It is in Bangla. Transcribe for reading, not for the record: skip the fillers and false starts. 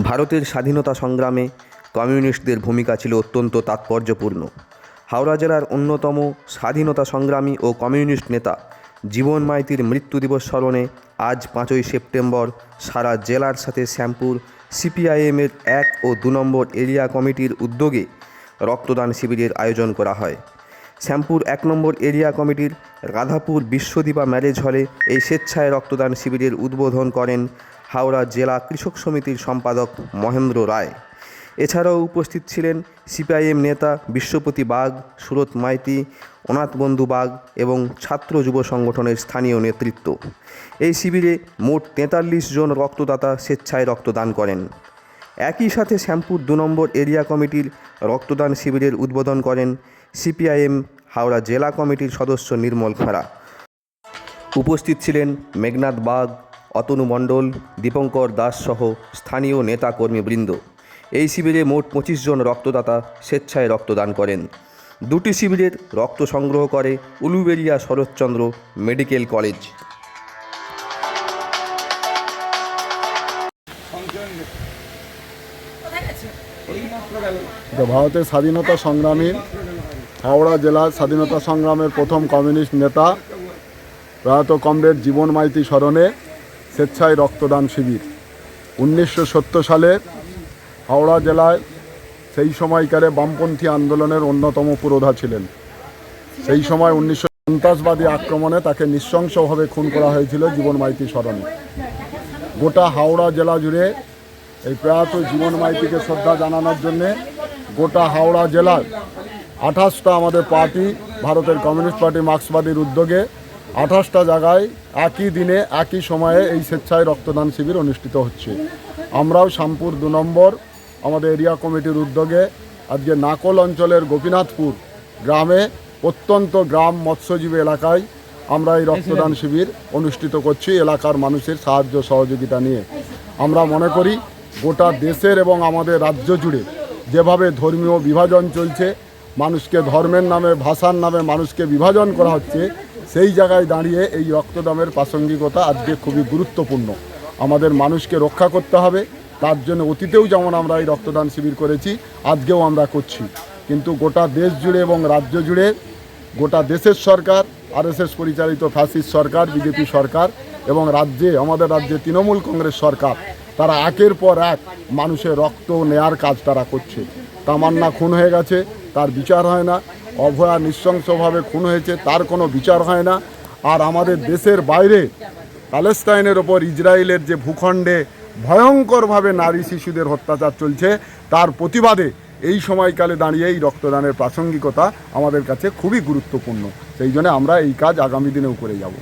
ভারতের স্বাধীনতা সংগ্রামে কমিউনিস্টদের ভূমিকা ছিল অত্যন্ত তাৎপর্যপূর্ণ। হাওড়া জেলার অন্যতম স্বাধীনতা সংগ্রামী ও কমিউনিস্ট নেতা জীবন মাইতির মৃত্যু দিবস স্মরণে আজ 5ই সেপ্টেম্বর সারা জেলার সাথে শ্যামপুর সিপিআইএমের 1 ও 2 নম্বর এরিয়া কমিটির উদ্যোগে রক্তদান শিবিরের আয়োজন করা হয়। শ্যামপুর 1 নম্বর এরিয়া কমিটির রাধাপুর বিশ্বদীপা ম্যারেজ হলে এই স্বেচ্ছায় রক্তদান শিবিরের উদ্বোধন করেন হাওড়া জেলা কৃষক সমিতির সম্পাদক মহেন্দ্র রায়। এছাড়াও উপস্থিত ছিলেন সিপিআইএম নেতা বিশ্বপতি বাগ, সুরত মাইতি, অনাথ বন্ধু বাগ এবং ছাত্র যুব সংগঠনের স্থানীয় নেতৃত্ব। এই শিবিরে মোট 43 জন রক্তদাতা স্বেচ্ছায় রক্তদান করেন। একই সাথে শ্যামপুর 2 নম্বর এরিয়া কমিটির রক্তদান শিবিরের উদ্বোধন করেন সিপিআইএম হাওড়া জেলা কমিটির সদস্য নির্মল খাঁড়া। উপস্থিত ছিলেন মেঘনাথ বাগ, অতনু মণ্ডল, দীপঙ্কর দাস সহ স্থানীয় নেতা কর্মীবৃন্দ। এই শিবিরে মোট 25 জন রক্তদাতা স্বেচ্ছায় রক্তদান করেন। 2টি শিবিরের রক্ত সংগ্রহ করে উলুবেড়িয়া শরৎচন্দ্র মেডিকেল কলেজ। ভারতের স্বাধীনতা সংগ্রামী হাওড়া জেলার স্বাধীনতা সংগ্রামের প্রথম কমিউনিস্ট নেতা প্রয়াত কমরেড জীবন মাইতি স্মরণে স্বেচ্ছায় রক্তদান শিবির 1970 সালে হাওড়া জেলায় সেই সময়কারে বামপন্থী আন্দোলনের অন্যতম পুরোধা ছিলেন। সেই সময় 1900 সন্ত্রাসবাদী আক্রমণে তাকে নৃশংসভাবে খুন করা হয়েছিল জীবন মাইতি স্মরণে। গোটা হাওড়া জেলা জুড়ে এই প্রয়াত জীবন মাইতিকে শ্রদ্ধা জানানোর জন্যে গোটা হাওড়া জেলার 28টা আমাদের পার্টি, ভারতের কমিউনিস্ট পার্টি মার্ক্সবাদীর উদ্যোগে 28টা জায়গায় একই দিনে একই সময়ে এই স্বেচ্ছায় রক্তদান শিবির অনুষ্ঠিত হচ্ছে। আমরাও শ্যামপুর 2 নম্বর আমাদের এরিয়া কমিটির উদ্যোগে আজকে নাকল অঞ্চলের গোপীনাথপুর গ্রামে প্রত্যন্ত গ্রাম মৎস্যজীবী এলাকায় আমরা এই রক্তদান শিবির অনুষ্ঠিত করছি এলাকার মানুষের সাহায্য সহযোগিতা নিয়ে। আমরা মনে করি গোটা দেশের এবং আমাদের রাজ্য জুড়ে যেভাবে ধর্মীয় বিভাজন চলছে, মানুষকে ধর্মের নামে, ভাষার নামে মানুষকে বিভাজন করা হচ্ছে, সেই জায়গায় দাঁড়িয়ে এই রক্তদানের প্রাসঙ্গিকতা আজকে খুবই গুরুত্বপূর্ণ। আমাদের মানুষকে রক্ষা করতে হবে, তার জন্য অতীতেও যেমন আমরা এই রক্তদান শিবির করেছি, আজকেও আমরা করছি। কিন্তু গোটা দেশ জুড়ে এবং রাজ্য জুড়ে গোটা দেশের সরকার, আরএসএস পরিচালিত ফ্যাসিস্ট সরকার, বিজেপি সরকার এবং রাজ্যে আমাদের রাজ্যে তৃণমূল কংগ্রেস সরকার, তারা একের পর এক মানুষের রক্ত নেয়ার কাজ তারা করছে। তামান্না খুন হয়ে গেছে, তার বিচার হয় না। অভয়া নৃশংসভাবে খুন হয়েছে, তার কোনো বিচার হয় না। আর আমাদের দেশের বাইরে প্যালেস্টাইনের ওপর ইসরায়েলের যে ভূখণ্ডে ভয়ঙ্করভাবে নারী শিশুদের অত্যাচার চলছে, তার প্রতিবাদে এই সময়কালে দাঁড়িয়ে এই রক্তদানের প্রাসঙ্গিকতা আমাদের কাছে খুবই গুরুত্বপূর্ণ। সেই জন্য আমরা এই কাজ আগামী দিনেও করে যাব।